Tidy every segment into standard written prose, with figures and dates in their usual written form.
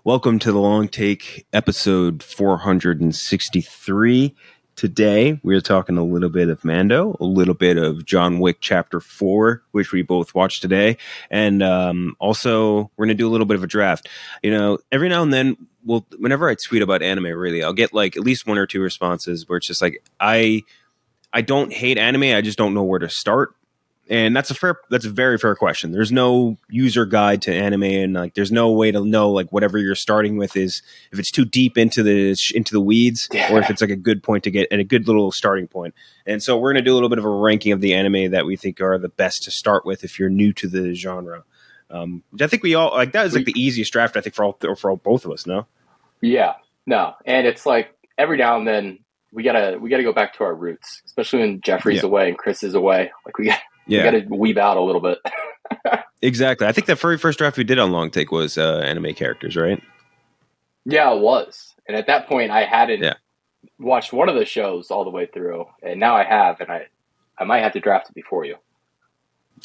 Welcome to the Long Take, episode 463. Today, we're talking a little bit of Mando, a little bit of John Wick Chapter 4, which we both watched today, and also we're going to do a little bit of a draft. You know, every now and then, whenever I tweet about anime, really, I'll get like at least one or two responses where it's just like, I don't hate anime, I just don't know where to start. And that's a very fair question. There's no user guide to anime, and like there's no way to know like whatever you're starting with is if it's too deep into the weeds, or if it's like a good point to get and a good little starting point. And so we're gonna do a little bit of a ranking of the anime that we think are the best to start with if you're new to the genre. I think we all like that is like the easiest draft I think for both of us. No. Yeah, no, and it's like every now and then we gotta go back to our roots, especially when Jeffrey's away and Chris is away. Like we got to weave out a little bit. Exactly. I think the very first draft we did on Long Take was anime characters, right? Yeah, it was. And at that point, I hadn't watched one of the shows all the way through, and now I have, and I might have to draft it before you.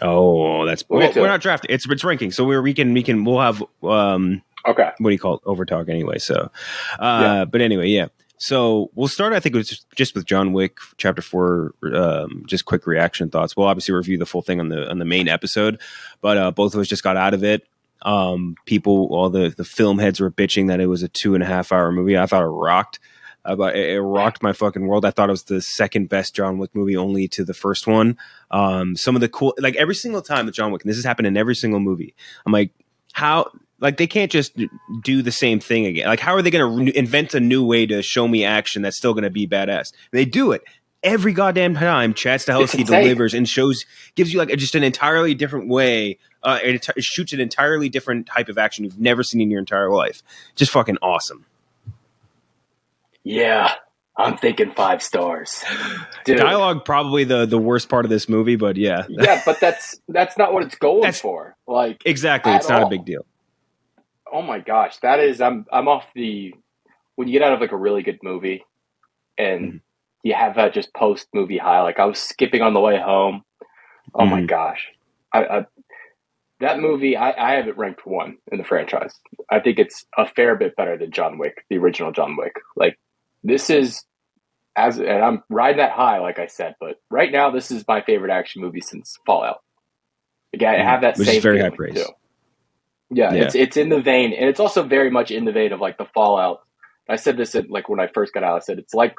Oh, that's we're not drafting. It's ranking, so we'll have okay. What do you call it? Overtalk anyway. So, but anyway, yeah. So we'll start, I think, just with John Wick Chapter 4, just quick reaction thoughts. We'll obviously review the full thing on the main episode, but both of us just got out of it. All the film heads were bitching that it was a 2.5 hour movie. I thought it rocked. It rocked my fucking world. I thought it was the second best John Wick movie, only to the first one. Some of the cool, like every single time with John Wick, and this has happened in every single movie, I'm like, how... Like, they can't just do the same thing again. Like, how are they going to invent a new way to show me action that's still going to be badass? They do it every goddamn time. Chad Stahelski delivers and gives you like just an entirely different way. It shoots an entirely different type of action you've never seen in your entire life. Just fucking awesome. Yeah, I'm thinking 5 stars. Dude. Dialogue probably the worst part of this movie, but yeah. Yeah, but that's not what it's going for. Like exactly, it's not a big deal. Oh my gosh, that is I'm off the when you get out of like a really good movie and you have that just post movie high. Like I was skipping on the way home. Oh my gosh, that movie I have it ranked 1 in the franchise. I think it's a fair bit better than John Wick, the original John Wick. Like this is and I'm riding that high, like I said. But right now, this is my favorite action movie since Fallout. Again, I have that which same is very high feeling praise. too. Yeah, it's in the vein, and it's also very much in the vein of like the Fallout. I said this like when I first got out. I said it's like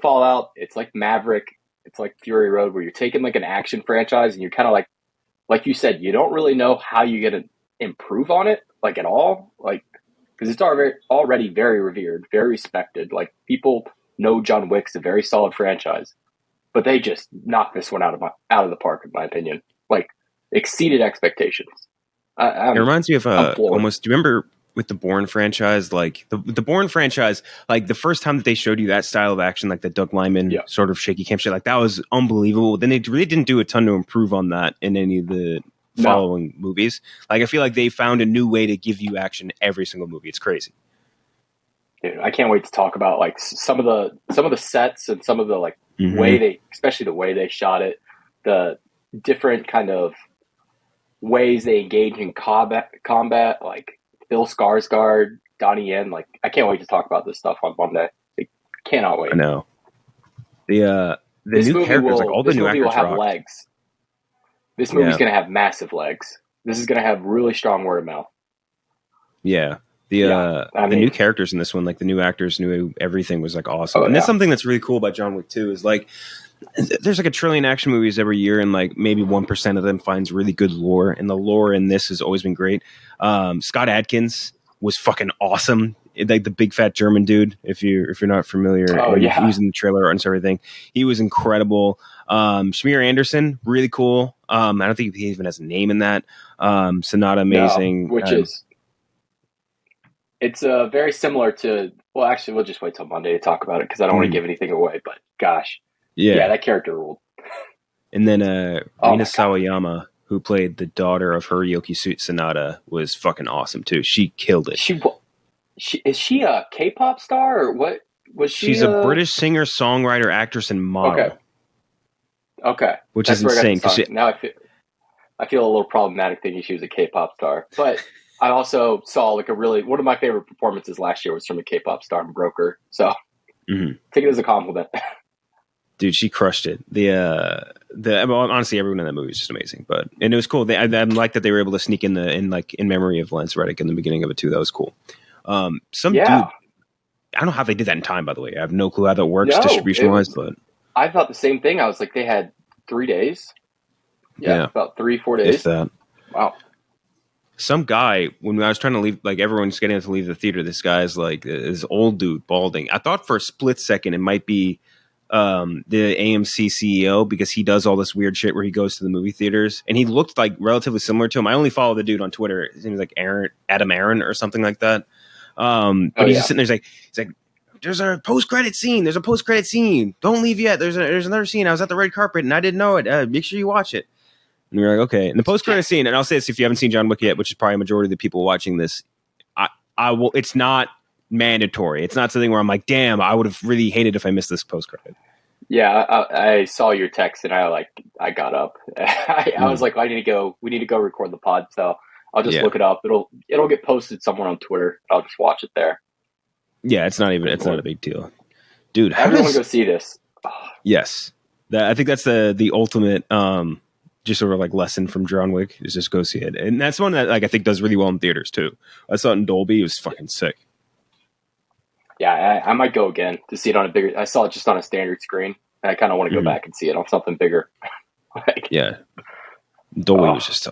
Fallout, it's like Maverick, it's like Fury Road, where you're taking like an action franchise and you're kind of like you said, you don't really know how you're gonna improve on it, like at all, like because it's already very revered, very respected. Like people know John Wick's a very solid franchise, but they just knocked this one out of the park, in my opinion. Like exceeded expectations. It reminds me of almost. Do you remember with the Bourne franchise? Like the Bourne franchise, like the first time that they showed you that style of action, like the Doug Liman sort of shaky cam shit, like that was unbelievable. Then they really didn't do a ton to improve on that in any of the following movies. Like I feel like they found a new way to give you action every single movie. It's crazy. Dude, I can't wait to talk about like some of the sets and some of the like way especially the way they shot it, the different kind of ways they engage in combat, like Bill Skarsgård, Donnie Yen. Like I can't wait to talk about this stuff on Monday. I cannot wait. I know the new characters, like all the new actors will have rocked. legs. This movie's going to have massive legs. This is going to have really strong word of mouth. Yeah. The new characters in this one, like the new actors, knew everything was like awesome. And that's something that's really cool about John Wick 2 is like there's like a trillion action movies every year, and like maybe 1% of them finds really good lore, and the lore in this has always been great. Scott Adkins was fucking awesome, like the big fat German dude. If you're not familiar, he was in the trailer and everything. He was incredible. Shamir Anderson, really cool. I don't think he even has a name in that. Sonata, amazing. No, it's very similar to. Well, actually, we'll just wait till Monday to talk about it because I don't want to give anything away. But gosh. Yeah, that character ruled. And then Rina Sawayama, who played the daughter of Hiroyuki Sanada, was fucking awesome too. She killed it. Is she a K-pop star or what? Was she? She's a British singer, songwriter, actress, and model. Okay. Which is insane. Now I feel a little problematic thinking she was a K-pop star, but I also saw like one of my favorite performances last year was from a K-pop star in Broker. So take it as a compliment. Dude, she crushed it. Honestly, everyone in that movie is just amazing. And it was cool. I like that they were able to sneak in memory of Lance Reddick in the beginning of it too. That was cool. Dude, I don't know how they did that in time. By the way, I have no clue how that works distribution wise. But I thought the same thing. I was like, they had 3 days. Yeah, about 3-4 days. If that. Wow. Some guy, when I was trying to leave, like everyone's getting to leave the theater, this guy's like this old dude balding. I thought for a split second it might be the AMC CEO, because he does all this weird shit where he goes to the movie theaters, and he looked like relatively similar to him. I only follow the dude on Twitter. His name is like Adam Aaron or something like that. But he's just sitting there. He's like, there's a post-credit scene. There's a post-credit scene. Don't leave yet. There's another scene. I was at the red carpet and I didn't know it. Make sure you watch it. And we're like, okay. And the post-credit scene, and I'll say this if you haven't seen John Wick yet, which is probably a majority of the people watching this, I will. It's not mandatory. It's not something where I'm like, damn, I would have really hated if I missed this post-credit. Yeah, I saw your text and I got up. I was like, we need to go record the pod. So I'll just look it up. It'll get posted somewhere on Twitter. I'll just watch it there. Yeah, it's not a big deal, dude. I really want to go see this. Yes, I think that's the ultimate. Just sort of like lesson from John Wick is just go see it. And that's one that like I think does really well in theaters too. I saw it in Dolby. It was fucking sick. Yeah, I might go again to see it on a bigger. I saw it just on a standard screen, and I kind of want to go back and see it on something bigger. Dolby was just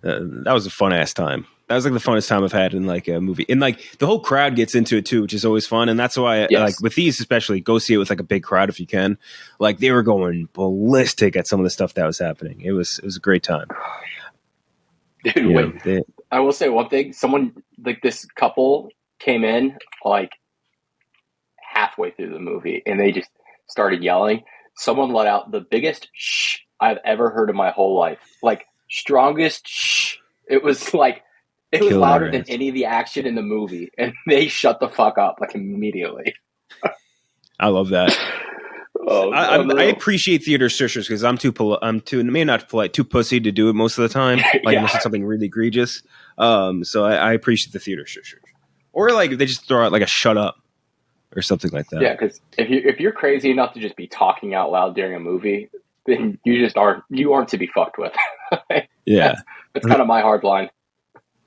that was a fun ass time. That was like the funnest time I've had in like a movie. And like the whole crowd gets into it too, which is always fun. And that's why like with these especially, go see it with like a big crowd if you can. Like they were going ballistic at some of the stuff that was happening. It was a great time. Dude, I will say one thing. Someone like this couple came in like halfway through the movie and they just started yelling. Someone let out the biggest shh I've ever heard in my whole life. Like strongest shh. It was like it was louder than any of the action in the movie, and they shut the fuck up like immediately. I love that. I appreciate theater strictures because I'm too maybe not polite, too pussy to do it most of the time. Like unless it's something really egregious. So I appreciate the theater strictures, or like if they just throw out like a shut up or something like that. Yeah, because if you're crazy enough to just be talking out loud during a movie, then you aren't to be fucked with. That's kind of my hard line.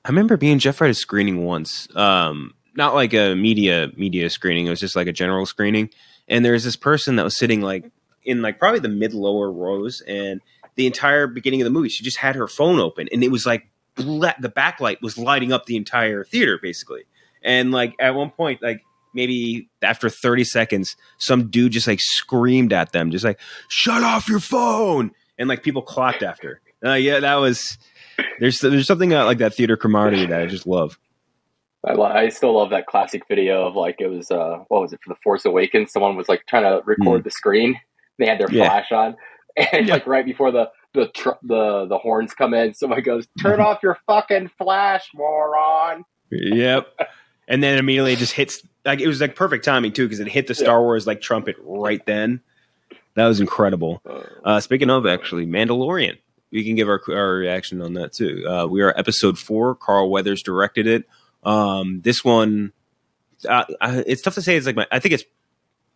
I remember being Jeff at a screening once, not like a media screening. It was just like a general screening. And there was this person that was sitting like in like probably the mid lower rows, and the entire beginning of the movie, she just had her phone open, and it was like the backlight was lighting up the entire theater basically. And like at one point, like maybe after 30 seconds, some dude just like screamed at them, just like, shut off your phone. And like people clapped after. That was... There's something like that theater camaraderie that I just love. I still love that classic video of like it was what was it for The Force Awakens? Someone was like trying to record the screen. They had their flash on, and like right before the horns come in, someone goes, "Turn off your fucking flash, moron!" Yep. And then immediately it just hits. Like it was like perfect timing too, because it hit the Star Wars like trumpet right then. That was incredible. Speaking of, actually, Mandalorian. We can give our reaction on that too. We are episode 4. Carl Weathers directed it. This one, it's tough to say. It's like I think it's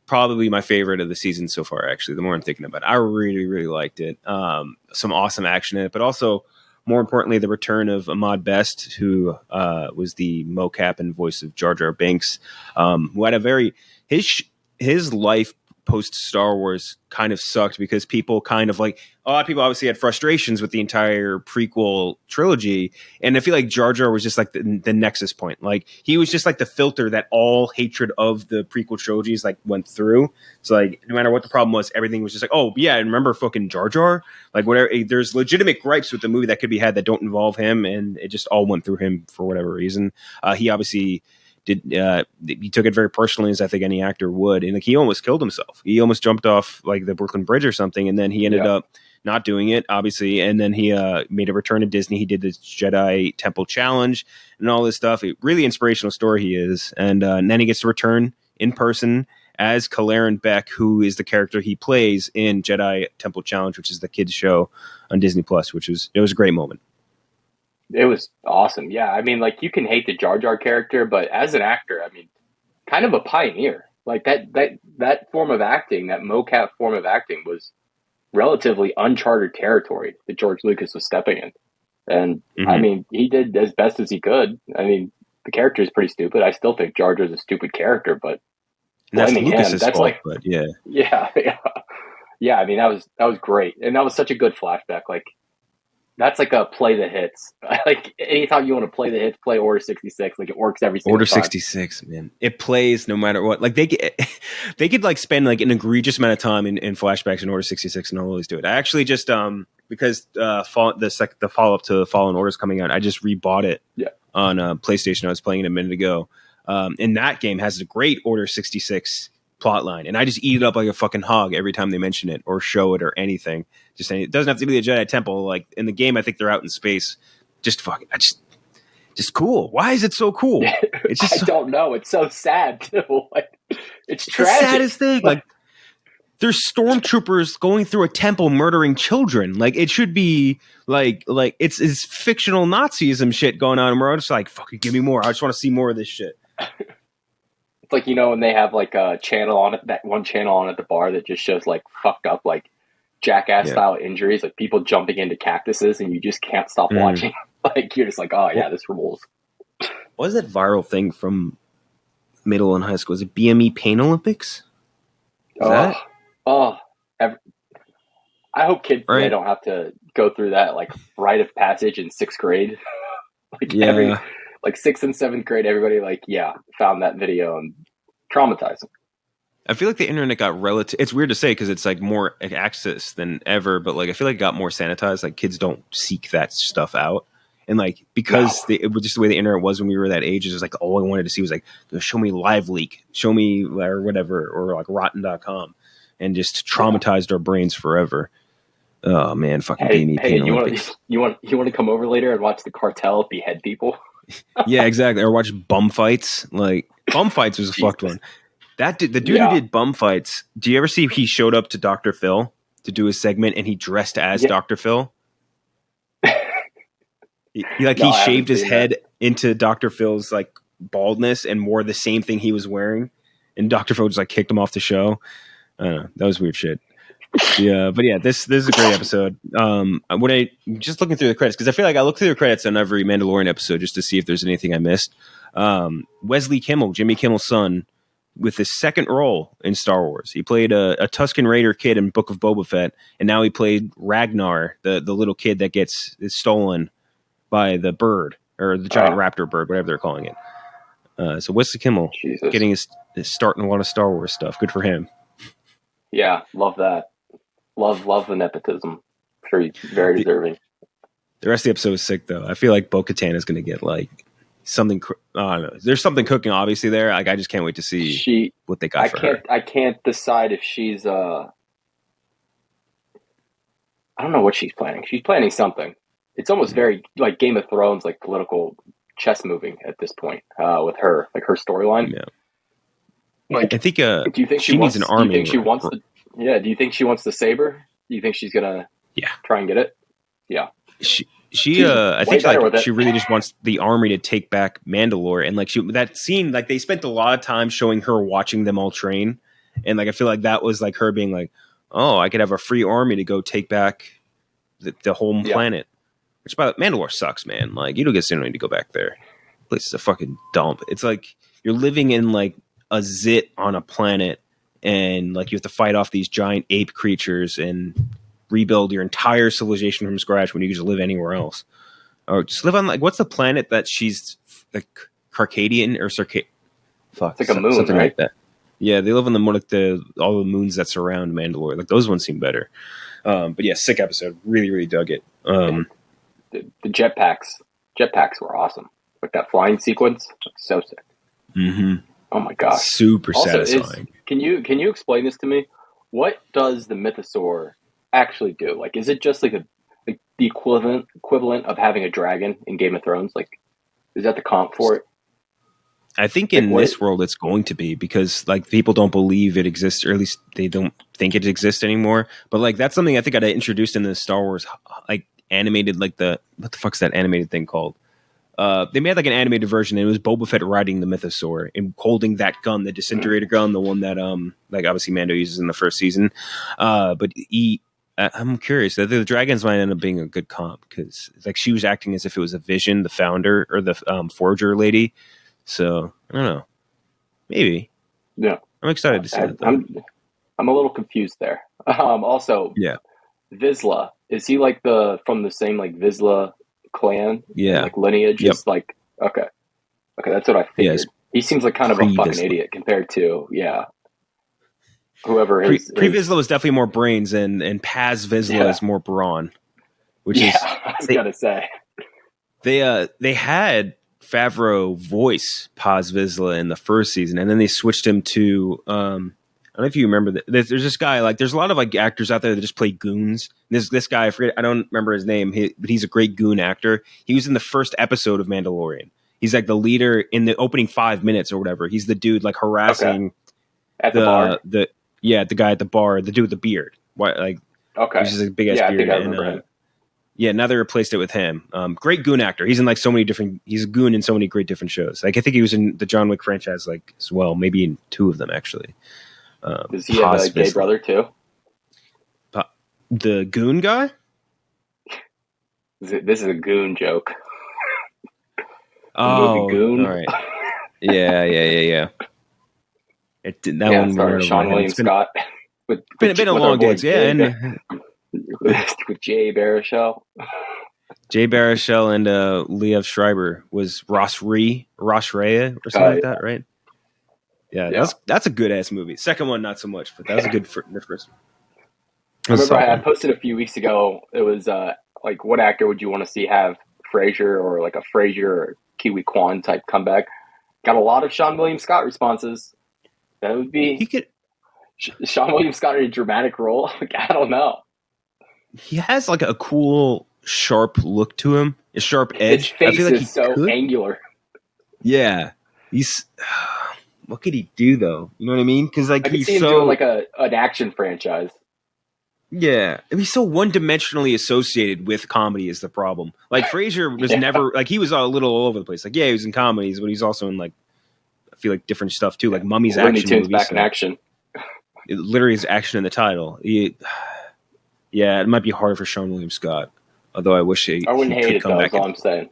probably my favorite of the season so far. Actually, the more I'm thinking about it, I really, really liked it. Some awesome action in it, but also more importantly, the return of Ahmad Best, who was the mocap and voice of Jar Jar Binks, who had his life post Star Wars kind of sucked because people kind of like a lot of people obviously had frustrations with the entire prequel trilogy, and I feel like Jar Jar was just like the nexus point. Like he was just like the filter that all hatred of the prequel trilogies like went through. So like no matter what the problem was, everything was just like, oh yeah, remember fucking Jar Jar? Like whatever. There's legitimate gripes with the movie that could be had that don't involve him, and it just all went through him for whatever reason. He obviously he took it very personally, as I think any actor would, and like he almost killed himself. He almost jumped off like the Brooklyn Bridge or something, and then he ended up not doing it, obviously. And then he made a return to Disney. He did this Jedi Temple Challenge and all this stuff. Really inspirational story he is, and then he gets to return in person as Kalaran Beck, who is the character he plays in Jedi Temple Challenge, which is the kids show on Disney Plus. It was a great moment. It was awesome. Yeah, I mean, like, you can hate the Jar Jar character, but as an actor, I mean, kind of a pioneer. Like that form of acting, that mocap form of acting, was relatively uncharted territory that George Lucas was stepping in. And I mean, he did as best as he could. I mean, the character is pretty stupid. I still think Jar Jar's a stupid character, but blaming him, that's fault, like, but yeah. Yeah. I mean, that was great, and that was such a good flashback. Like, that's like a play the hits. Like, anytime you want to play the hits, play Order 66. Like, it works every single time. Order 66, man. It plays no matter what. Like, they could like spend like an egregious amount of time in flashbacks in Order 66 and they'll always do it. I actually just because the follow up to Fallen Order is coming out, I just rebought it on PlayStation. I was playing it a minute ago. And that game has a great Order 66 plot line, and I just eat it up like a fucking hog every time they mention it or show it or anything. Just saying, it doesn't have to be the Jedi Temple. Like, in the game, I think they're out in space. Just cool. Why is it so cool? It's just I don't know. It's so sad too. Like, it's tragic. The saddest thing. Like, there's stormtroopers going through a temple murdering children. Like, it should be like it's fictional Nazism shit going on, and we're just like, fucking give me more. I just want to see more of this shit. It's like, you know, when they have like a channel on it, that one channel on at the bar that just shows like fucked up, like Jackass style injuries, like people jumping into cactuses, and you just can't stop watching. Like, you're just like, oh yeah, this rules. What was that viral thing from middle and high school? Was it BME Pain Olympics? I hope kids today don't have to go through that like rite of passage in 6th grade. Like 6th and 7th grade, everybody found that video and traumatized them. I feel like the internet got it's weird to say because it's like more access than ever, but like I feel like it got more sanitized. Like, kids don't seek that stuff out. And like, because it was just the way the internet was when we were that age, is like all I wanted to see was like, show me Live Leak, show me or whatever, or like Rotten.com, and just traumatized our brains forever. Oh man, fucking Pain Olympics. You want to come over later and watch the cartel behead people? Yeah, exactly. Or watch bum fights. Like, bum fights was a fucked one. The dude who did bum fights. Do you ever see he showed up to Dr. Phil to do his segment and he dressed as Dr. Phil? He shaved his head into Dr. Phil's like baldness and wore the same thing he was wearing, and Dr. Phil just like kicked him off the show. I don't know. That was weird shit. Yeah, but yeah, this is a great episode. When I just looking through the credits, because I feel like I look through the credits on every Mandalorian episode just to see if there's anything I missed. Wesley Kimmel, Jimmy Kimmel's son, with his second role in Star Wars. He played a Tusken Raider kid in Book of Boba Fett, and now he played Ragnar, the little kid that is stolen by the bird, or the giant raptor bird, whatever they're calling it. So Wesley Kimmel getting his start in a lot of Star Wars stuff. Good for him. Yeah, love that. Love the nepotism. I'm sure he's very deserving. The rest of the episode is sick, though. I feel like Bo-Katan is going to get like something. I don't know. There's something cooking, obviously, there. Like, I just can't wait to see what they got for her. I can't decide if she's. I don't know what she's planning. She's planning something. It's almost very like Game of Thrones, like political chess moving at this point with her, like her storyline. Yeah. Like, I think. Do you think she needs an army? Do you think she wants the? Yeah. Do you think she wants the saber? Do you think she's gonna? Try and get it. Yeah. I think like she really just wants the army to take back Mandalore, and like that scene, like they spent a lot of time showing her watching them all train, and like I feel like that was like her being like, oh, I could have a free army to go take back the whole planet. Which, by the way, Mandalore sucks, man. Like, you don't get to go back there. The place is a fucking dump. It's like you're living in like a zit on a planet, and like you have to fight off these giant ape creatures and rebuild your entire civilization from scratch when you just live anywhere else. Or just live on, like, what's the planet that she's like Carcadian or Fuck, it's like a moon, something right? Like that. Yeah, they live on all the moons that surround Mandalore. Like, those ones seem better. But yeah, sick episode. Really, really dug it. The jetpacks were awesome. Like that flying sequence, so sick. Mm-hmm. Oh my gosh, super satisfying. Can you explain this to me? What does the mythosaur actually do? Like, is it just like the equivalent of having a dragon in Game of Thrones? Like, is that the comp for it? I think in this world it's going to be, because like people don't believe it exists, or at least they don't think it exists anymore. But like that's something I think I introduced in the Star Wars like animated, like what the fuck's that animated thing called? They made like an animated version, and it was Boba Fett riding the mythosaur and holding that gun, the disintegrator gun, the one that like obviously Mando uses in the first season. But I'm curious that the dragons might end up being a good comp because like she was acting as if it was a Vision, the founder or the forger lady. So I don't know, maybe. Yeah, I'm excited to see that. I'm a little confused there. Also, yeah, Vizsla, is he like from the same like Vizsla clan? Yeah, like lineage. Yep. Is like okay, that's what I figured. Yes. He seems like kind of a fucking idiot compared to whoever his Pre-Vizsla was definitely more brains, and Paz Vizsla is more brawn. Which is I was gonna say they had Favreau voice Paz Vizsla in the first season, and then they switched him to I don't know if you remember that. There's this guy, like there's a lot of like actors out there that just play goons. This guy, I don't remember his name, but he's a great goon actor. He was in the first episode of Mandalorian. He's like the leader in the opening 5 minutes or whatever. He's the dude like harassing at the bar. The guy at the bar, the dude with the beard. He's just a big ass beard. I think I remember him. Yeah, now they replaced it with him. Great goon actor. He's in like so many different. He's a goon in so many great different shows. Like I think he was in the John Wick franchise like as well. Maybe in 2 of them actually. Does he have a gay brother too? The goon guy? This is a goon joke. Oh, Goon. All right. Yeah. It did that one. Starring Sean William Scott. Been a long day. Yeah, and with Jay Baruchel. Jay Baruchel and Liev Schreiber was Ross Rea or something like that, right? Yeah. That's a good ass movie. Second one, not so much, but that was a good the first one. I remember I posted a few weeks ago. It was like, what actor would you want to see have Frasier or like a Frasier or Kiwi Kwan type comeback? Got a lot of Sean William Scott responses. That would be Sean William Scott in a dramatic role. Like, I don't know. He has like a cool, sharp look to him. A sharp edge. His face I feel like is so angular. Yeah, he's. What could he do though? You know what I mean? Because like I could see him doing like an action franchise. Yeah, he's so one-dimensionally associated with comedy is the problem. Like Frasier was never like he was a little all over the place. Like he was in comedies, but he's also in like I feel like different stuff too. Like Mummy's action movies. Back in action. It literally is action in the title. It might be harder for Sean William Scott. Although I wish I wouldn't hate it. That's all I'm saying.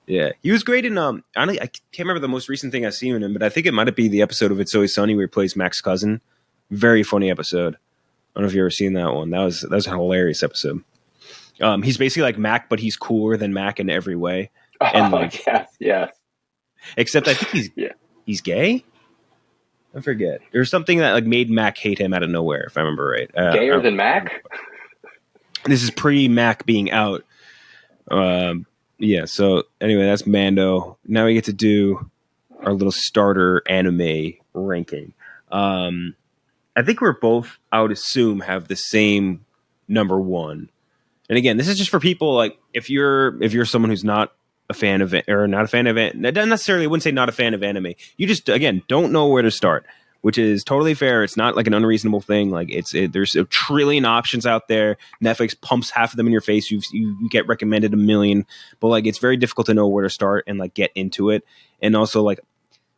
Yeah, he was great in I can't remember the most recent thing I've seen in him, but I think it might be the episode of It's Always Sunny where he plays Mac's cousin. Very funny episode. I don't know if you've ever seen that one. That was a hilarious episode. He's basically like Mac, but he's cooler than Mac in every way. And like, yes. Except I think he's gay. I forget. There's something that like made Mac hate him out of nowhere, if I remember right. Gayer than Mac? This is pre-Mac being out. Yeah. So anyway, that's Mando. Now we get to do our little starter anime ranking. I think we're both, I would assume, have the same number one. And again, this is just for people like if you're someone who's not a fan of it or not a fan of it, that doesn't necessarily wouldn't say not a fan of anime. You just again don't know where to start, which is totally fair. It's not like an unreasonable thing. Like there's a trillion options out there. Netflix pumps half of them in your face. You get recommended a million, but like it's very difficult to know where to start and like get into it. And also like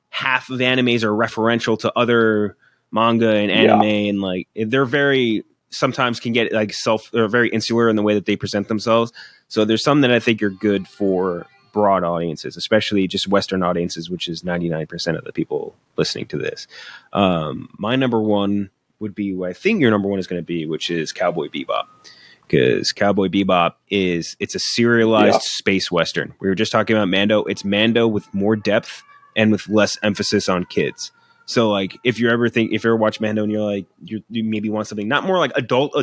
half of animes are referential to other manga and anime, and like they're very sometimes can get like they're very insular in the way that they present themselves. So there's some that I think are good for broad audiences, especially just Western audiences, which is 99% of the people listening to this. My number one would be what I think your number one is going to be, which is Cowboy Bebop. Because Cowboy Bebop it's a serialized space Western. We were just talking about Mando. It's Mando with more depth and with less emphasis on kids. So like if you ever watch Mando and you're like you maybe want something not more like adult,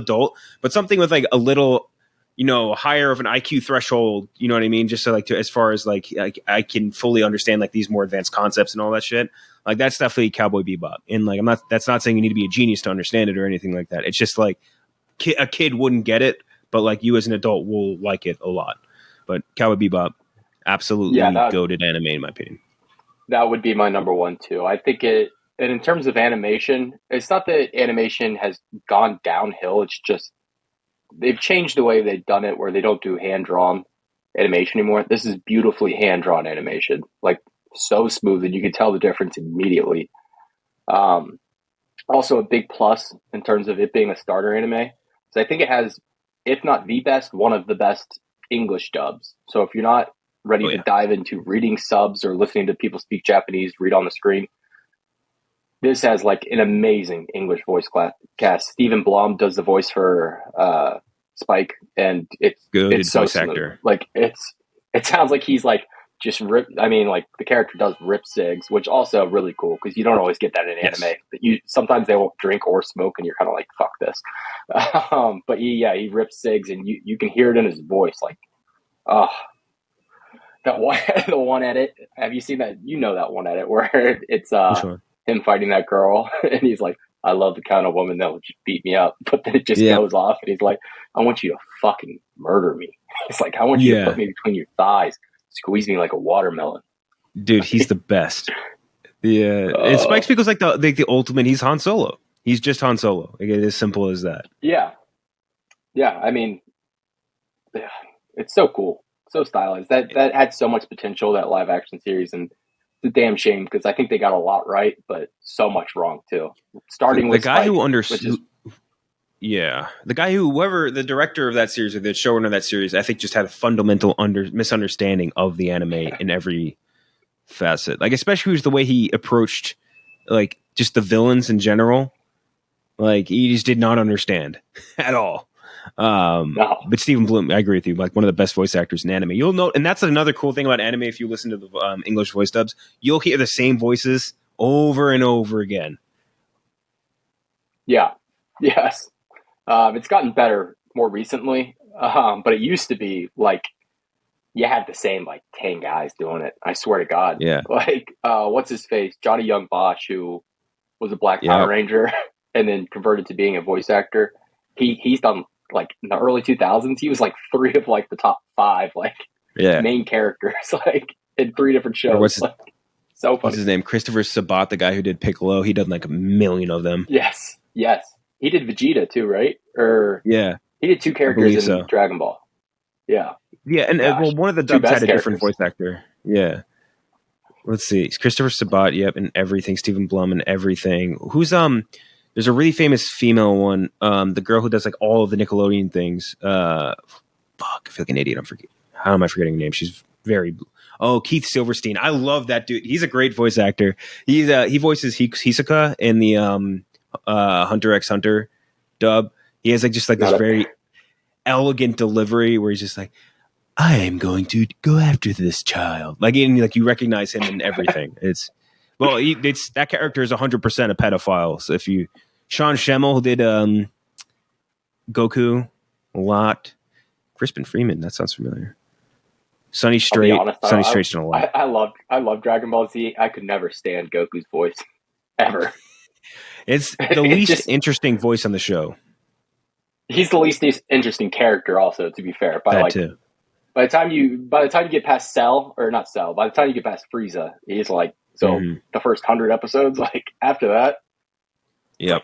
but something with like a little, higher of an IQ threshold, you know what I mean? Just so like as far as like I can fully understand like these more advanced concepts and all that shit. Like that's definitely Cowboy Bebop. And like that's not saying you need to be a genius to understand it or anything like that. It's just like a kid wouldn't get it, but like you as an adult will like it a lot. But Cowboy Bebop, absolutely goated anime in my opinion. That would be my number one too. I think and in terms of animation, it's not that animation has gone downhill. It's just they've changed the way they've done it, where they don't do hand-drawn animation anymore. This is beautifully hand-drawn animation, like so smooth, and you can tell the difference immediately. Also, a big plus in terms of it being a starter anime. So I think it has, if not the best, one of the best English dubs. So if you're not ready to dive into reading subs or listening to people speak Japanese, read on the screen, this has like an amazing English voice cast. Stephen Blum does the voice for Spike, and it's good. It's so voice smooth. Actor. Like it sounds like he's like just rip. I mean, like the character does rip cigs, which also really cool because you don't always get that in anime. But sometimes they won't drink or smoke, and you're kind of like, fuck this. But he rips cigs, and you can hear it in his voice. Like, that one, the one edit. Have you seen that? You know that one edit where it's him fighting that girl, and he's like, I love the kind of woman that will just beat me up, but then it just goes off, and he's like, I want you to fucking murder me. It's like, I want you to put me between your thighs, squeeze me like a watermelon. Dude, he's the best. And Spike Spiegel's like the ultimate. He's Han Solo. He's just Han Solo. Like, it's as simple as that. Yeah. I mean, it's so cool, so stylized. That had so much potential, that live action series, and it's a damn shame because I think they got a lot right, but so much wrong too. Starting with the guy Spike, who understood. The guy whoever the director of that series or the showrunner of that series, I think just had a fundamental misunderstanding of the anime in every facet. Like, especially was the way he approached, like, just the villains in general. Like, he just did not understand at all. No. But Stephen Blum, I agree with you, like one of the best voice actors in anime. You'll know, and that's another cool thing about anime. If you listen to the English voice dubs, you'll hear the same voices over and over again. Yeah. Yes. It's gotten better more recently, but it used to be like you had the same like 10 guys doing it. I swear to God. Yeah. Like, what's his face? Johnny Young Bosch, who was a Black Power Ranger and then converted to being a voice actor. He's done, like, in the early 2000s, he was like 3 of like the top 5 like main characters, like in 3 different shows. So funny. What's his name? Christopher Sabat, the guy who did Piccolo. He done like a million of them. Yes. He did Vegeta too, right? He did 2 characters in Dragon Ball. Yeah. Yeah, and well, one of the dubs had a different voice actor. Yeah. Let's see. It's Christopher Sabat, and everything. Stephen Blum and everything. Who's there's a really famous female one, the girl who does like all of the Nickelodeon things. I feel like an idiot. How am I forgetting her name? She's very Keith Silverstein. I love that dude. He's a great voice actor. He voices Hisoka in the Hunter x Hunter dub. He has like just like this very elegant delivery where he's just like, I am going to go after this child. Like, you recognize him in everything. That character is 100% a pedophile. So Sean Schemmel, who did Goku a lot. Crispin Freeman, that sounds familiar. Sonny Strait. Sonny Strait's done a lot. I love Dragon Ball Z. I could never stand Goku's voice ever. It's the least interesting voice on the show. He's the least interesting character, also, to be fair. Too. By the time you get past Cell, or not Cell, by the time you get past Frieza, he's like, the first 100 episodes, like after that,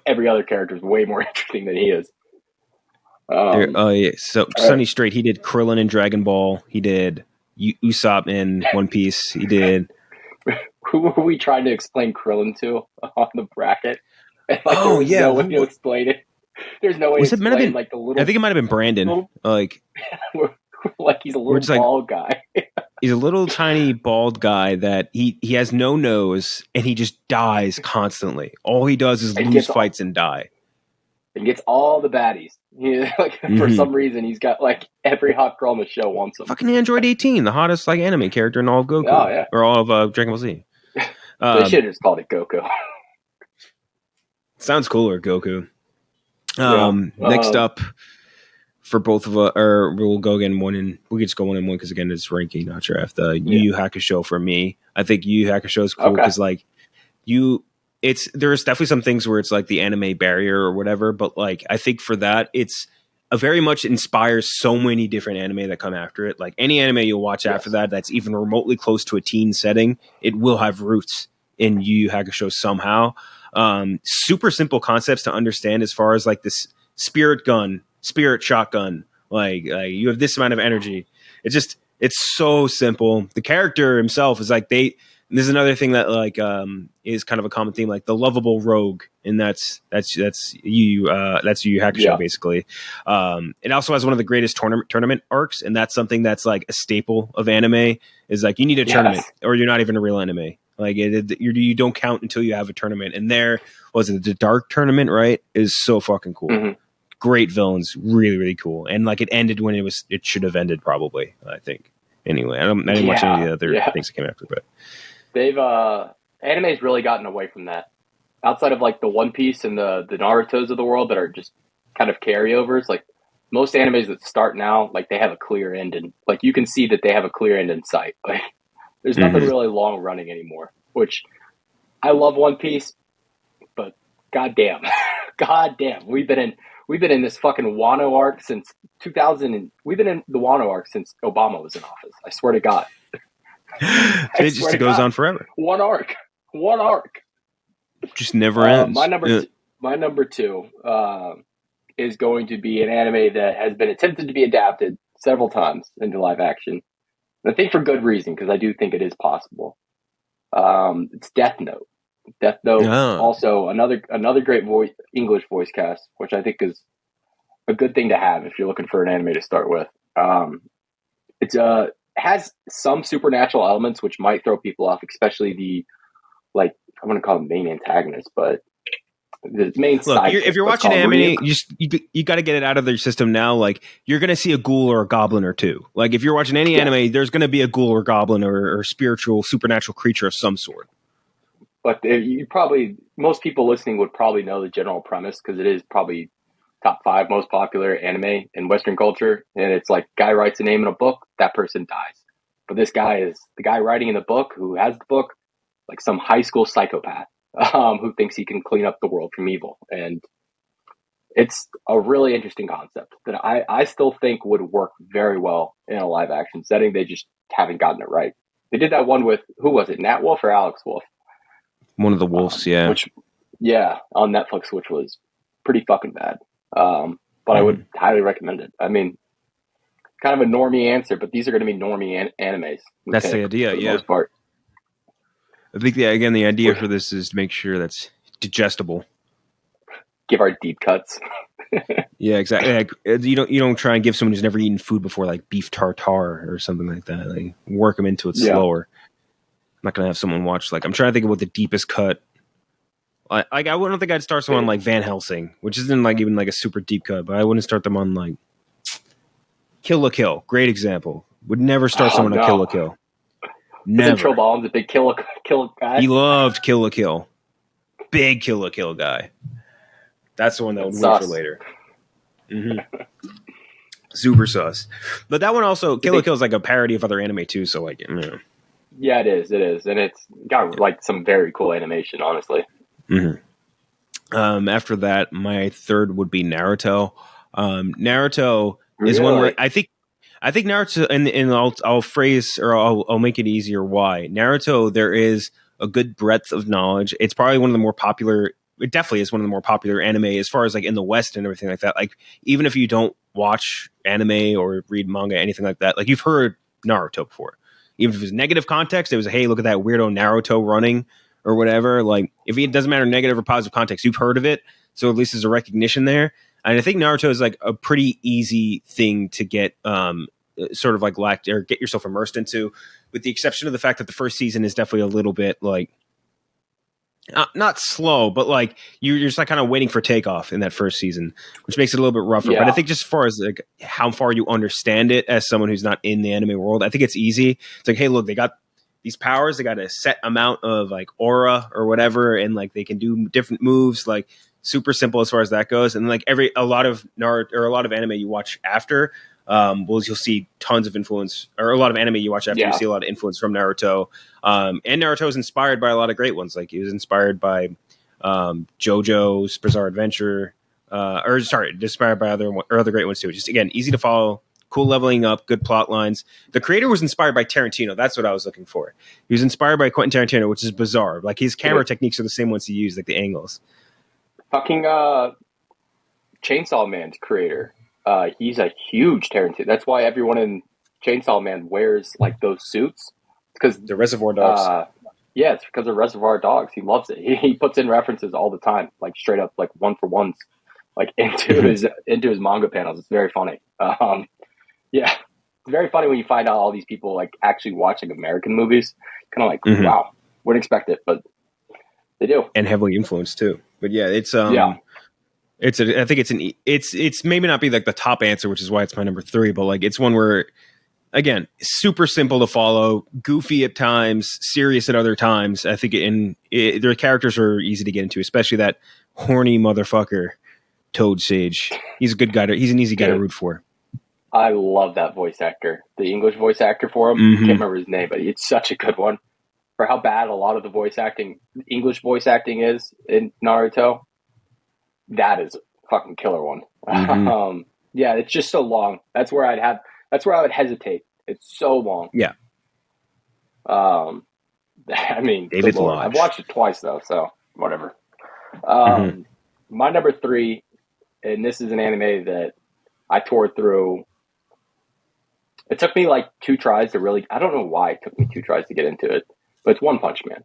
every other character is way more interesting than he is. So Sonny Strait, he did Krillin in Dragon Ball. He did Usopp in One Piece. He did. Who were we trying to explain Krillin to on the bracket? And, like, no way to explain it. There's no way to explain like the little. I think it might have been Brandon. Like he's a little bald guy. He's a little tiny bald guy that he has no nose and he just dies constantly. All he does is lose fights and die. And gets all the baddies. For some reason, he's got like every hot girl on the show wants him. Fucking Android 18, the hottest like anime character in all of Goku. Oh, yeah. Or all of Dragon Ball Z. They should have just called it Goku. Sounds cooler, Goku. Next up for both of us, or we'll go again we can just go 1 and 1 because again it's ranking, not draft. Yu Yu Hakusho for me. I think Yu Yu Hakusho is cool because like there's definitely some things where it's like the anime barrier or whatever, but like I think for that it's a very much inspires so many different anime that come after it. Like any anime you'll watch after that's even remotely close to a teen setting, it will have roots in Yu Yu Hakusho somehow. Super simple concepts to understand as far as like this spirit gun spirit shotgun. Like you have this amount of energy. It's so simple. The character himself is like this is another thing that like is kind of a common theme, like the lovable rogue, and that's Yu Hakusho basically. It also has one of the greatest tournament arcs, and that's something that's like a staple of anime. Is like you need a tournament, or you're not even a real anime. Like you don't count until you have a tournament. And there was it the Dark Tournament, right? Is so fucking cool. Mm-hmm. Great villains, really, really cool. And like it ended when it should have ended, probably, I think. Anyway, I didn't watch any of the other things that came after, but they've anime's really gotten away from that. Outside of like the One Piece and the Narutos of the world that are just kind of carryovers, like most animes that start now, like they have a clear end, and like you can see that they have a clear end in sight. Like there's nothing really long running anymore, which I love One Piece, but goddamn, we've been in this fucking Wano arc since 2000, and we've been in the Wano arc since Obama was in office. I swear to God. It goes on forever. One arc. Just never ends. My number two is going to be an anime that has been attempted to be adapted several times into live action. And I think for good reason, because I do think it is possible. It's Death Note. Death Note, also another great English voice cast, which I think is a good thing to have if you're looking for an anime to start with. It has some supernatural elements which might throw people off, especially the I want to call them main antagonist, but the main. Look, if you're watching anime, you got to get it out of their system now. Like you're going to see a ghoul or a goblin or two. Like if you're watching any anime, there's going to be a ghoul or goblin or spiritual supernatural creature of some sort. But most people listening would probably know the general premise because it is probably top 5 most popular anime in Western culture. And it's like guy writes a name in a book, that person dies. But this guy is the guy writing in the book who has the book, like some high school psychopath who thinks he can clean up the world from evil. And it's a really interesting concept that I still think would work very well in a live action setting. They just haven't gotten it right. They did that one with, who was it, Nat Wolf or Alex Wolf? One of the wolves, on Netflix, which was pretty fucking bad. But I would highly recommend it. I mean, kind of a normie answer, but these are going to be normie animes. That's the idea, for the most part. I think the idea for this is to make sure that's digestible. Give our deep cuts. Yeah, exactly. Like, you don't try and give someone who's never eaten food before, like beef tartare or something like that. Like work them into it slower. I'm not gonna have someone watch. Like I'm trying to think of what the deepest cut. I wouldn't think I'd start someone like Van Helsing, which isn't like even like a super deep cut, but I wouldn't start them on like Kill la Kill. Great example. Would never start someone on Kill la Kill. Never. Trill Ball's a big Kill guy. He loved Kill la Kill. Big Kill la Kill guy. That's the one that would win for later. Mm-hmm. Super sus. But that one also, Kill la Kill is like a parody of other anime too, so like, yeah, it is. And it's got like some very cool animation, honestly. Mm-hmm. After that, my third would be Naruto. Naruto is one where I think Naruto, and I'll phrase, or I'll make it easier why. Naruto, there is a good breadth of knowledge. It's probably one of the more popular. It definitely is one of the more popular anime as far as like in the West and everything like that. Like even if you don't watch anime or read manga, anything like that, like you've heard Naruto before. Even if it was negative context, it was, hey, look at that weirdo Naruto running or whatever. Like if it doesn't matter negative or positive context, you've heard of it. So at least there's a recognition there. And I think Naruto is like a pretty easy thing to get sort of like get yourself immersed into, with the exception of the fact that the first season is definitely a little bit like not slow, but like you're just like kind of waiting for takeoff in that first season, which makes it a little bit rougher. Yeah. But I think just as far as like how far you understand it as someone who's not in the anime world, I think it's easy. It's like, hey, look, they got these powers, they got a set amount of like aura or whatever, and like they can do different moves, like super simple as far as that goes. And like a lot of Naruto or a lot of anime you watch after, you'll see tons of influence, or a lot of anime you watch after, you see a lot of influence from Naruto. And Naruto is inspired by a lot of great ones. Like he was inspired by JoJo's Bizarre Adventure, inspired by other great ones too. Just again, easy to follow, cool leveling up, good plot lines. The creator was inspired by Tarantino. That's what I was looking for. He was inspired by Quentin Tarantino, which is bizarre. Like his camera techniques are the same ones he used, like the angles. Fucking Chainsaw Man's creator. He's a huge Tarantino. That's why everyone in Chainsaw Man wears like those suits. Because the Reservoir Dogs. Yeah, it's because of Reservoir Dogs. He loves it. He puts in references all the time, like straight up, like one for ones, like into his manga panels. It's very funny. Yeah, it's very funny when you find out all these people like actually watching American movies. Kind of like, wow, wouldn't expect it, but they do, and heavily influenced too. But yeah, it's I think it's maybe not be like the top answer, which is why it's my number 3, but like it's one where, again, super simple to follow, goofy at times, serious at other times. I think their characters are easy to get into, especially that horny motherfucker, Toad Sage. He's a good guy. He's an easy guy to root for. I love that voice actor, the English voice actor for him. Can't remember his name, but it's such a good one. For how bad a lot of the English voice acting is in Naruto, that is a fucking killer one. Yeah, it's just so long. That's where I would hesitate. It's so long. Yeah. I mean, David Lodge. I've watched it twice though, so whatever. My number 3, and this is an anime that I tore through. It took me like 2 tries to really. I don't know why it took me 2 tries to get into it, but it's One Punch Man.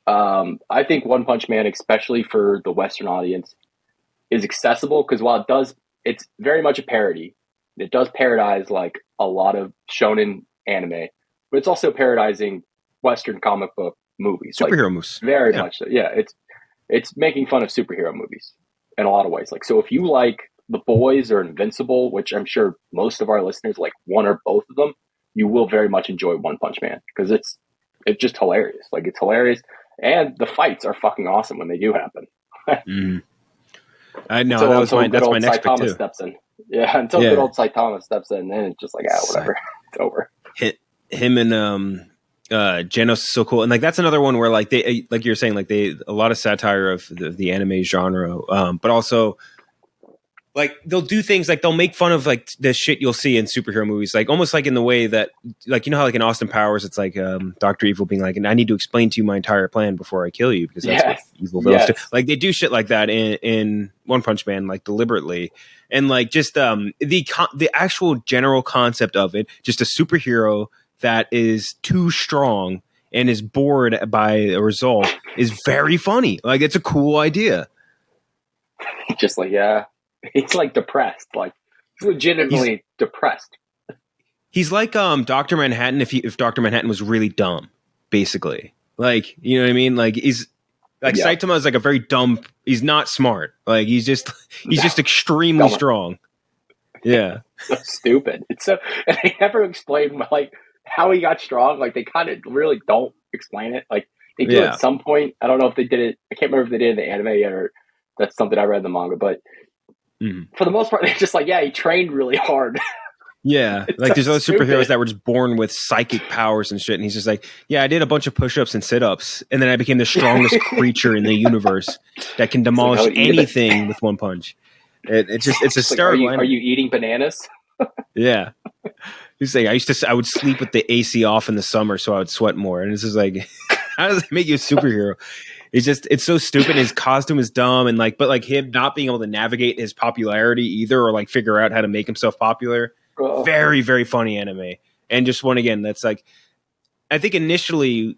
I think One Punch Man, especially for the Western audience, is accessible because while it's very much a parody. It does parodize like a lot of shonen anime, but it's also parodizing Western comic book movies, superhero movies. Very much so. Yeah, it's making fun of superhero movies in a lot of ways. Like, so if you like The Boys or Invincible, which I'm sure most of our listeners like one or both of them, you will very much enjoy One Punch Man because it's just hilarious. Like, it's hilarious, and the fights are fucking awesome when they do happen. I know that's my next pick too. Steps in. Yeah, until good old Saitama steps in, then it's just like, whatever, it's over. Him and Genos is so cool, and like that's another one where like they, like you're saying, like a lot of satire of the anime genre, but also like they'll do things like they'll make fun of like the shit you'll see in superhero movies, like almost like in the way that, like, you know how like in Austin Powers it's like Dr. Evil being like, and I need to explain to you my entire plan before I kill you, because that's what evil villains do. Like they do shit like that in One Punch Man, like deliberately, and like just the actual general concept of it, just a superhero that is too strong and is bored by a result, is very funny. Like, it's a cool idea. Just like, he's like depressed, like he's legitimately depressed. He's like Dr. Manhattan if Dr. Manhattan was really dumb, basically. Like, you know what I mean? Like, he's like Saitama is like a very dumb. He's not smart. Like, he's just extremely strong. Yeah, so stupid. It's so, and they never explain like how he got strong. Like, they kind of really don't explain it. Like, they do at some point. I don't know if they did it. I can't remember if they did it in the anime yet, or that's something I read in the manga. But for the most part, they're just like, he trained really hard. Yeah, like there's other superheroes that were just born with psychic powers and shit, and he's just like, I did a bunch of push-ups and sit-ups, and then I became the strongest creature in the universe that can demolish anything with one punch. It's hysterical. Like, are you eating bananas? Yeah. He's saying, I would sleep with the AC off in the summer so I would sweat more, and it's just like, how does it make you a superhero? It's so stupid. His costume is dumb, and like, but like him not being able to navigate his popularity either, or like figure out how to make himself popular. Very, very funny anime. And just one again, that's like, I think initially,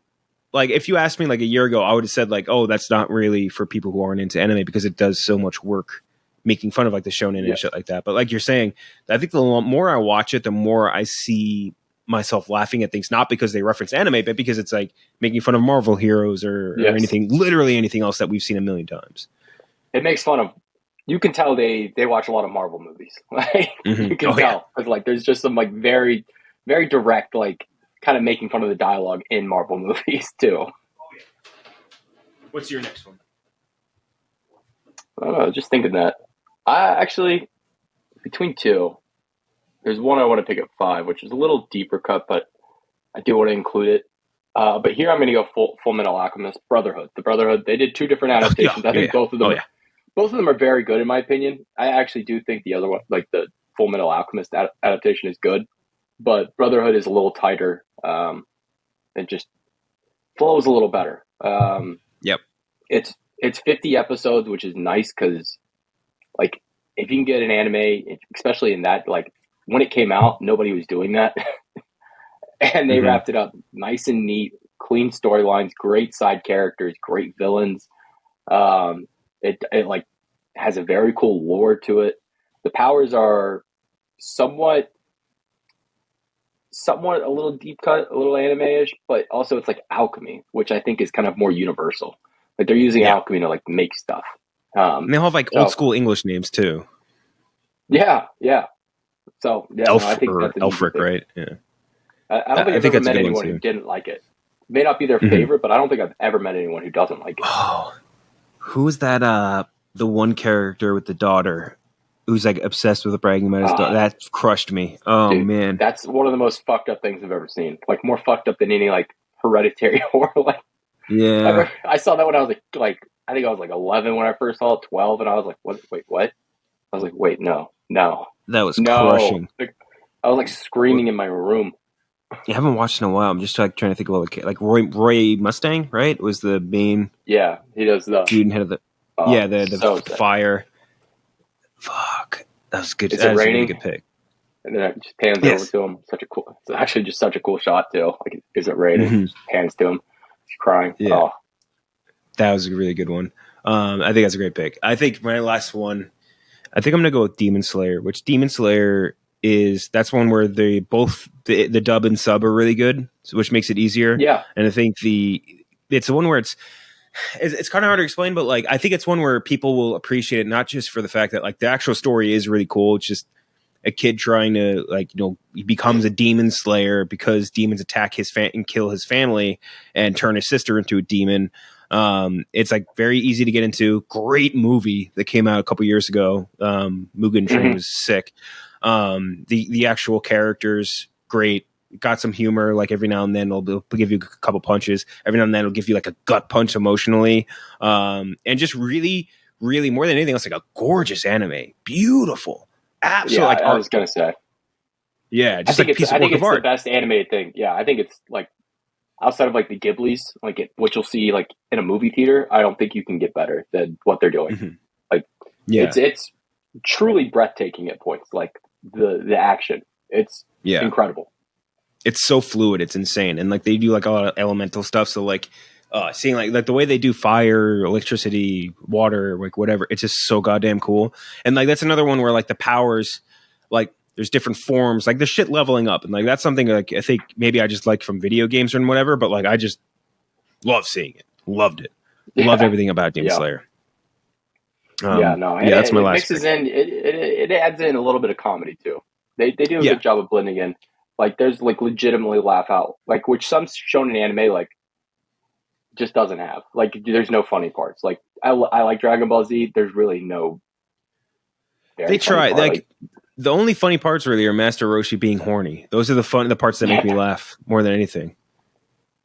like if you asked me like a year ago, I would have said like, oh, that's not really for people who aren't into anime because it does so much work making fun of like the shonen and shit like that. But like you're saying, I think the more I watch it, the more I see myself laughing at things, not because they reference anime, but because it's like making fun of Marvel heroes or anything, literally anything else that we've seen a million times. It makes fun of, you can tell they watch a lot of Marvel movies. Like, you can tell. Because like there's just some like very, very direct, like kind of making fun of the dialogue in Marvel movies too. What's your next one? I don't know, just thinking that. I actually, between two, there's one I want to pick at 5, which is a little deeper cut, but I do want to include it. But here I'm going to go Full Metal Alchemist, Brotherhood. The Brotherhood, they did 2 different adaptations. I think both of them both of them are very good in my opinion. I actually do think the other one, like the Full Metal Alchemist adaptation, is good, but Brotherhood is a little tighter. It just flows a little better. It's 50 episodes, which is nice because like if you can get an anime, especially in that, like when it came out, nobody was doing that. And they wrapped it up nice and neat, clean storylines, great side characters, great villains. It like has a very cool lore to it. The powers are somewhat a little deep cut, a little anime-ish, but also it's like alchemy, which I think is kind of more universal. Like they're using alchemy to like make stuff. And they all have like old school English names too. Yeah. So I think that's Elfric, right? Yeah. I don't think I've ever met anyone who didn't like it. May not be their favorite, but I don't think I've ever met anyone who doesn't like it. Oh, who's that? The one character with the daughter who's like obsessed with bragging about his daughter. That crushed me. Oh, dude, man. That's one of the most fucked up things I've ever seen. Like more fucked up than any like hereditary horror. Like, yeah. I saw that when I was like I think I was like 11 when I first saw it, 12, and I was like, what? Wait, what? I was like, wait, no. That was crushing. I was like screaming in my room. I haven't watched in a while. I'm just like trying to think of what like Roy Mustang, right? Was the main. Yeah, he does the dude head of the. The fire. Fuck, that was good. That was a really good pick. And then it just pans over to him. It's actually just such a cool shot too. Like, is it raining? Just pans to him. He's crying. Yeah. Oh. That was a really good one. I think that's a great pick. I think my last one, I think I'm going to go with Demon Slayer, which Demon Slayer that's one where they both, the dub and sub are really good, which makes it easier. Yeah. And I think it's the one where it's kind of hard to explain, but like, I think it's one where people will appreciate it, not just for the fact that like the actual story is really cool. It's just a kid trying to he becomes a demon slayer because demons attack and kill his family and turn his sister into a demon. It's like very easy to get into. Great movie that came out a couple years ago. Mugen Train was sick. The actual characters, great. Got some humor. Like every now and then they'll give you a couple punches. Every now and then it'll give you like a gut punch emotionally. And just really, really more than anything else, like a gorgeous anime. Beautiful. Absolutely. I was gonna say. Yeah, just like a piece of work of art. The best animated thing. Yeah, I think it's like outside of like the Ghiblis, like what you'll see like in a movie theater. I don't think you can get better than what they're doing. Like, it's truly breathtaking at points. Like the action, it's incredible. It's so fluid. It's insane, and like they do like a lot of elemental stuff. So like. Seeing like the way they do fire, electricity, water, like whatever, it's just so goddamn cool. And like that's another one where like the powers, like there's different forms, like the shit leveling up, and like that's something like I think maybe I just like from video games or whatever, but like I just love seeing it, loved it, loved everything about Demon Slayer. That's my last. It adds in a little bit of comedy too. They do a good job of blending in. Like there's like legitimately laugh out, like which some shonen anime like. Just doesn't have like there's no funny parts. Like I like Dragon Ball Z. There's really no. They try like the only funny parts really are Master Roshi being horny. Those are the parts that make me laugh more than anything.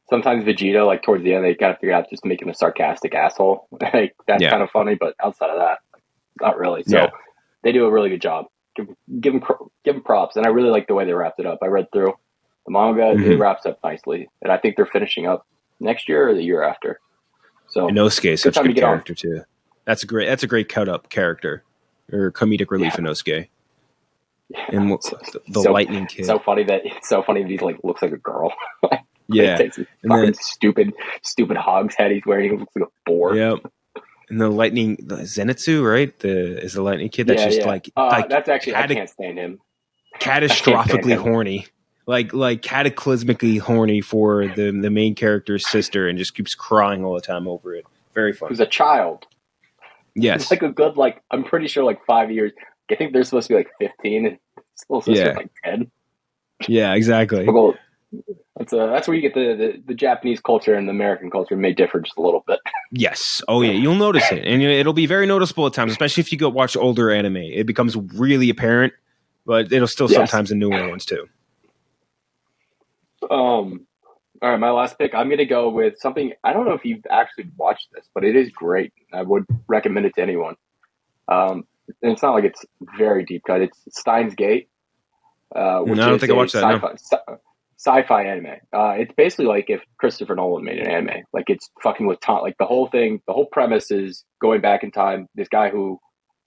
Sometimes Vegeta, like towards the end, they kind of figure out just to make him a sarcastic asshole. Like that's kind of funny, but outside of that, not really. So they do a really good job. Give them props, and I really like the way they wrapped it up. I read through the manga; it wraps up nicely, and I think they're finishing up. Next year or the year after. So Inosuke is such a good character too. That's a great cut up character or comedic relief in Inosuke. And the lightning kid. It's so funny that he like looks like a girl. And then stupid hog's head he's wearing. He looks like a boar. Yep. And the Zenitsu, right? Is the lightning kid that's just like that's actually I can't stand him. Catastrophically horny. Like cataclysmically horny for the main character's sister and just keeps crying all the time over it. Very fun. Who's a child. Yes. It's like a good, like, I'm pretty sure like 5 years. I think they're supposed to be like 15 and it's supposed to be like 10. Yeah, exactly. That's where you get the Japanese culture and the American culture may differ just a little bit. Yes. Oh yeah, you'll notice it. And it'll be very noticeable at times, especially if you go watch older anime. It becomes really apparent, but it'll still sometimes the newer ones too. All right, my last pick. I'm going to go with something. I don't know if you've actually watched this, but it is great. I would recommend it to anyone. And it's not like it's very deep cut. It's Steins Gate. Which I don't think I watched that. Sci-fi anime. It's basically like if Christopher Nolan made an anime. Like it's fucking with time. Like the whole thing. The whole premise is going back in time. This guy who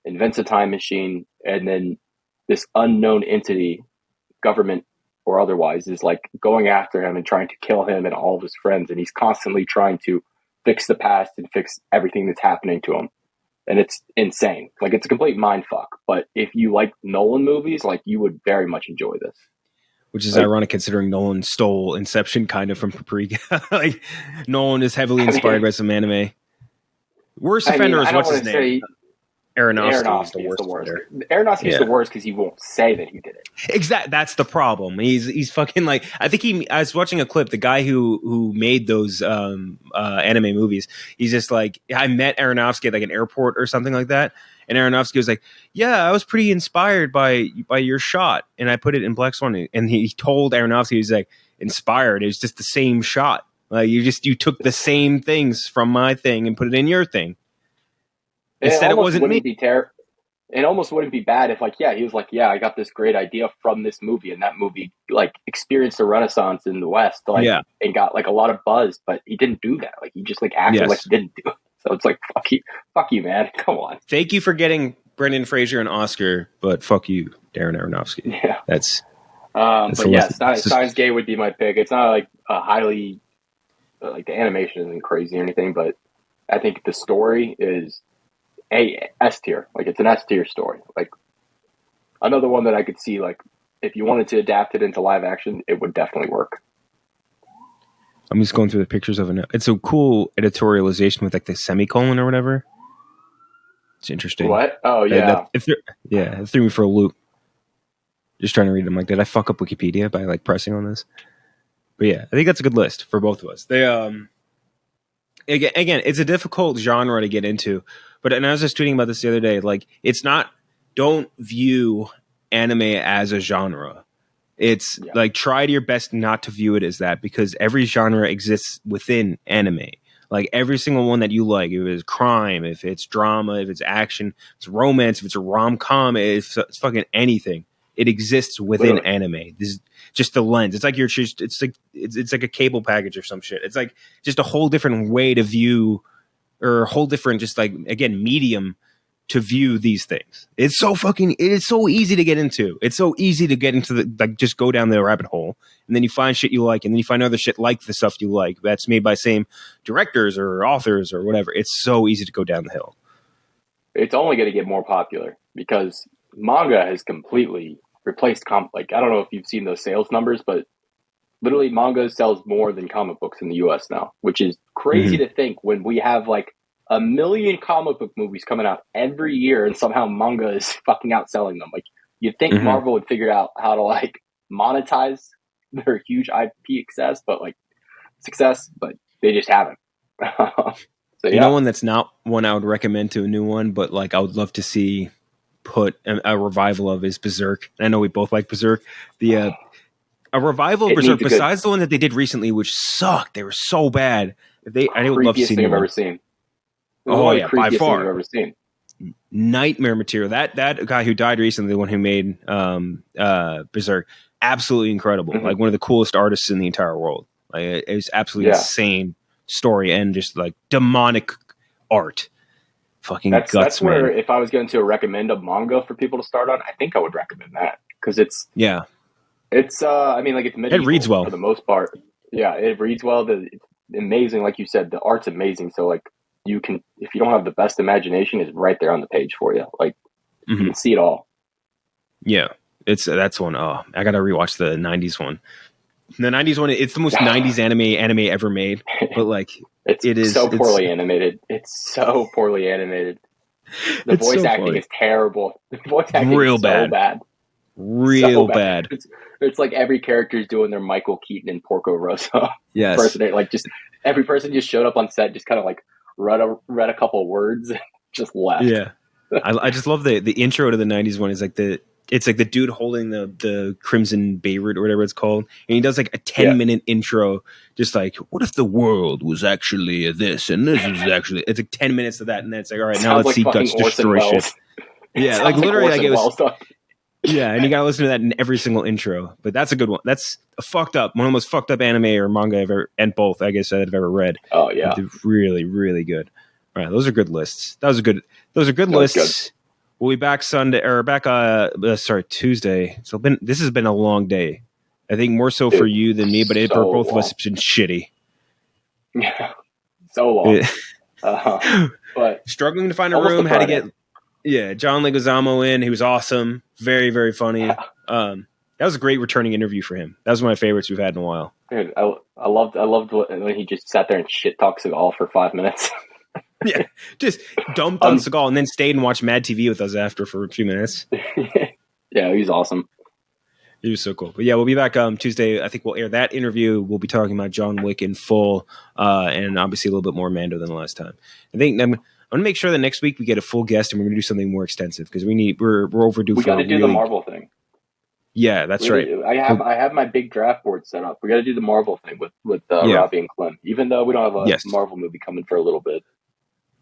invents a time machine, and then this unknown entity, government or otherwise, is like going after him and trying to kill him and all of his friends. And he's constantly trying to fix the past and fix everything that's happening to him. And it's insane. Like, it's a complete mind fuck. But if you like Nolan movies, like, you would very much enjoy this. Which is ironic considering Nolan stole Inception kind of from Paprika. Like, Nolan is heavily inspired by some anime. Worst offender is what's his name? Aronofsky is the worst. Aronofsky is the worst because he won't say that he did it. Exactly, that's the problem. He's fucking like, I was watching a clip. The guy who made those anime movies, he's just like, I met Aronofsky at like an airport or something like that, and Aronofsky was like, "Yeah, I was pretty inspired by your shot," and I put it in Black Swan, and he told Aronofsky, he's like, inspired. It was just the same shot. Like, you took the same things from my thing and put it in your thing. Instead, it wasn't me. It almost wouldn't be bad if, like, he was like, I got this great idea from this movie, and that movie like experienced a renaissance in the West, like, and got like a lot of buzz. But he didn't do that. Like, he just like acted like he didn't do it. So it's like, fuck you, man. Come on. Thank you for getting Brendan Fraser an Oscar, but fuck you, Darren Aronofsky. Yeah, that's. But yeah, Steins Gate would be my pick. It's not like a highly like, the animation isn't crazy or anything, but I think the story is S tier. Like, it's an S tier story. Like, another one that I could see, like, if you wanted to adapt it into live action, it would definitely work. I'm just going through the pictures of it. It's a cool editorialization with like the semicolon or whatever. It's interesting. What? Oh yeah. It threw me for a loop. Just trying to read them. Like, did I fuck up Wikipedia by like pressing on this? But yeah, I think that's a good list for both of us. They again, it's a difficult genre to get into. But, and I was just tweeting about this the other day, like, it's not, don't view anime as a genre. It's like, try to your best not to view it as that, because every genre exists within anime. Like, every single one that you like, if it's crime, if it's drama, if it's action, if it's romance, if it's a rom-com, if it's fucking anything, it exists within anime. This is just the lens. It's like it's like a cable package or some shit. It's like just a whole different way to view, or a whole different, just like, again, medium to view these things. It is so easy to get into. It's so easy to get into like, just go down the rabbit hole, and then you find shit you like, and then you find other shit like the stuff you like that's made by same directors or authors or whatever. It's so easy to go down the hill. It's only going to get more popular because manga has completely replaced like, I don't know if you've seen those sales numbers, but literally manga sells more than comic books in the US now, which is crazy to think when we have like 1 million comic book movies coming out every year, and somehow manga is fucking outselling them. Like, you'd think Marvel would figure out how to like monetize their huge IP success, but they just haven't. So, you know, one that's not one I would recommend to a new one, but like I would love to see put a revival of is Berserk. And I know we both like Berserk. A revival of Berserk besides the one that they did recently, which sucked. They were so bad. I would love to see. I've ever seen. Oh yeah, by far. I've ever seen. Nightmare material. That guy who died recently, the one who made Berserk, absolutely incredible. Like, one of the coolest artists in the entire world. Like, it was absolutely insane story and just like demonic art. Fucking guts, that's man. Where, if I was going to recommend a manga for people to start on, I think I would recommend that, because it's I mean, like, it's medieval. It reads well for the most part. Yeah, it reads well. It's amazing, like you said. The art's amazing. So like, you can, if you don't have the best imagination, it's right there on the page for you. Like, you can see it all. Yeah, that's one. Oh, I gotta rewatch the '90s one. The '90s one, it's the most '90s anime ever made. But like, it is so poorly animated. It's so poorly animated. The voice acting is terrible. The voice acting is so bad. Real bad. It's like every character is doing their Michael Keaton and Porco Rosso. Yes. Like, just every person just showed up on set, just kind of like read a couple words and just left. Yeah. I just love the intro to the '90s one. Is like it's like the dude holding the Crimson Beirut or whatever it's called, and he does like a 10-minute intro, just like, what if the world was actually this and this is actually. It's like 10 minutes of that, and then it's like, all right, now let's see Guts destroy shit. Yeah, like literally, like it was. Yeah, and you gotta listen to that in every single intro. But that's a good one. That's a fucked up, one of the most fucked up anime or manga I've ever, and both, I guess, I've ever read. Oh yeah, really, really good. All right, those are good lists. Those are good lists. Good. We'll be back Tuesday. So this has been a long day. I think more so for you than me, but for both of us, it's been shitty. Yeah, so long. But struggling to find a room. Had to get John Leguizamo in. He was awesome. Very, very funny. Yeah. That was a great returning interview for him. That was one of my favorites we've had in a while. Dude, I loved when he just sat there and shit talked Seagal for 5 minutes. Yeah, just dumped on Seagal and then stayed and watched Mad TV with us after for a few minutes. Yeah, he was awesome. He was so cool. But yeah, we'll be back Tuesday. I think we'll air that interview. We'll be talking about John Wick in full, and obviously a little bit more Mando than the last time. I think I'm going to make sure that next week we get a full guest and we're going to do something more extensive because we're overdue. We got to do the Marvel thing. Yeah, that's right. I have my big draft board set up. We got to do the Marvel thing with Robbie and Clem, even though we don't have a Marvel movie coming for a little bit.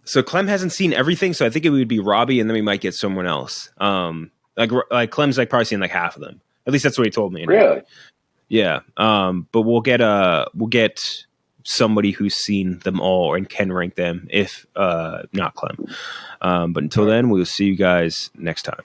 So Clem hasn't seen everything, so I think it would be Robbie, and then we might get someone else. Like Clem's probably seen like half of them. At least that's what he told me. Really? Yeah. But we'll get somebody who's seen them all and can rank them if not Clem. But until then, we'll see you guys next time.